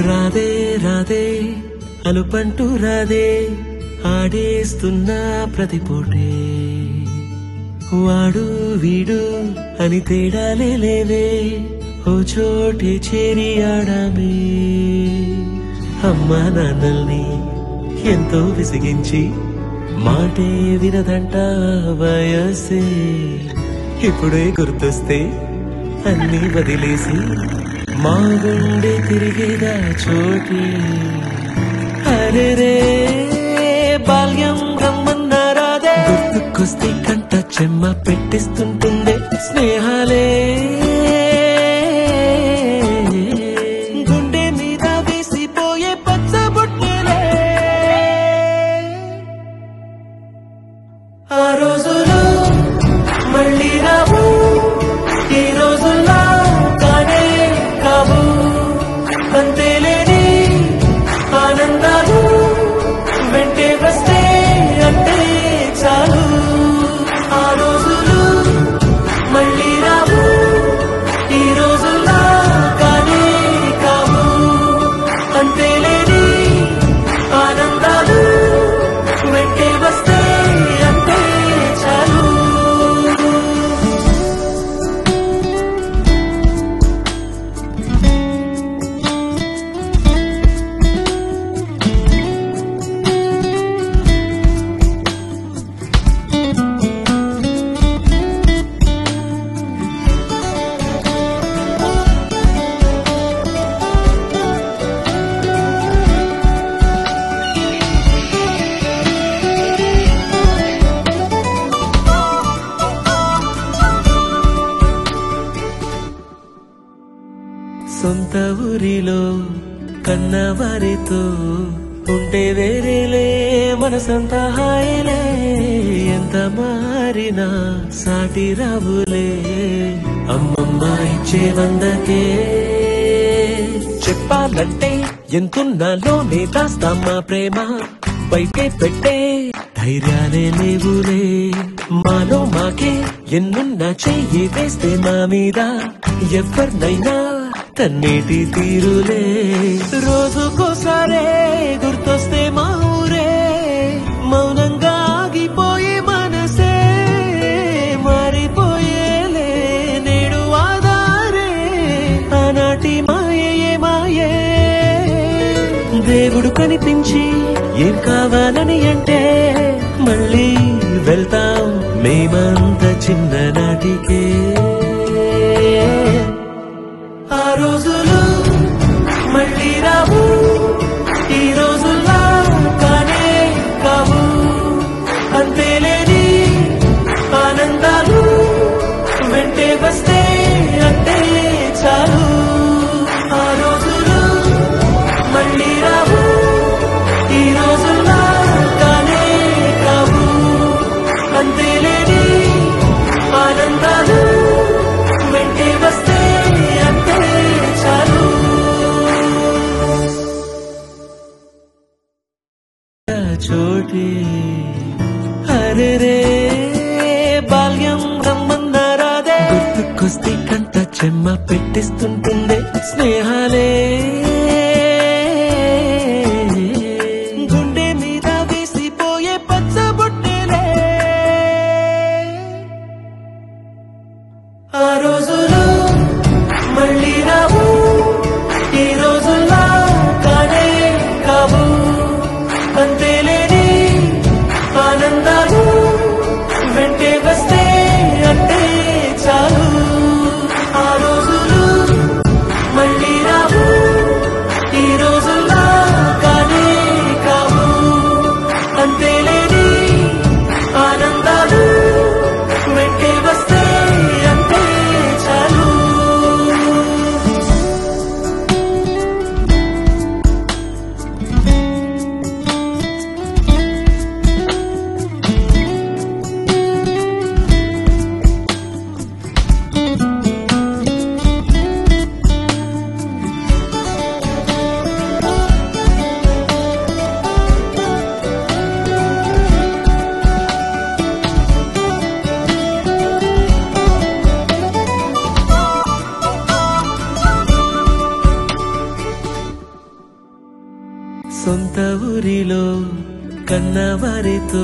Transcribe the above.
రాదే రాదే అలుపంటూ రాదే ఆడేస్తున్నా ప్రతి పూటే వాడు వీడు అని తేడాలే లేవే ఓ చోటే చేరి ఆడామే అమ్మా నాన్నల్ని ఎంతో విసిగించి మాటే వినదంట వయసే ఇప్పుడే గుర్తొస్తే అన్ని వదిలేసి మా గుండె తిరిగేదా చోటే అరే రే బాల్యం రమ్మన్నారాదే గుర్తుకొస్తే కంట చెమ్మ పెట్టిస్తుంటుందే స్నేహాలే గుండె మీద వేసిపోయే పచ్చబొట్టెలే ఆ రోజులు మళ్ళీ రావు ఈ రోజుల్లా కానే కావు అంతేలేని ఆనందాలు వెంటే వస్తే అంటే చాలు ఆ రోజులు మళ్ళీ రావు ఈ రోజుల్లా కానే కావు అంతేలేని ఆనందాలు వెంటే వస్తే అంటే చాలు సొంత ఊరిలో కన్నవారితో ఉంటే వేరేలే మనసంతా హాయిలే ఎంత మారినా సాటి రావులే అమ్మమ్మ ఇచ్చే వందకే చెప్పాలంటే ఎంతున్నాలోనే దాస్తామా ప్రేమ బయటే పెట్టే ధైర్యాలే లేవులే మాలో మాకే ఎన్నున్నా చెయ్యి వేస్తే మా మీద ఎవరినైనా తన్నేటి తీరులే రోజుకోసారే గుర్తొస్తే మా ఊరే మౌనంగా ఆగిపోయే మనసే మారిపోయేలే నేడు ఆధారే ఆనాటి మాయే మాయే దేవుడు కనిపించి ఏం కావాలని అంటే మళ్ళీ వెళ్తాం మేమంత చిన్ననాటికే ఆ రోజులు మళ్ళీ రావు ఈ రోజుల్లా కానే కావు అంతేలేని ఆనందాలు వెంటే వస్తే అంటే చాలు ఆ రోజులు మళ్ళీ రావు ఈ రోజుల్లా కానే కావు అంతేలేని ఆనందాలు వెంటే వస్తే చోటే అరే రే బాల్యం రమ్మన్నారాదే గుర్తుకొస్తే కంట చెమ్మ పెట్టిస్తుంటుందే స్నేహాలే గుండె మీద వేసిపోయే పచ్చబొట్టెలే ఆ రోజులు మళ్ళీ రావు ఈ రోజుల్లా కానే కావు అంతేలేని ఆనందాలు వెంటే వస్తే అంటే చాలు ఆ రోజులు మళ్ళీ రావు సొంత ఊరిలో కన్నవారితో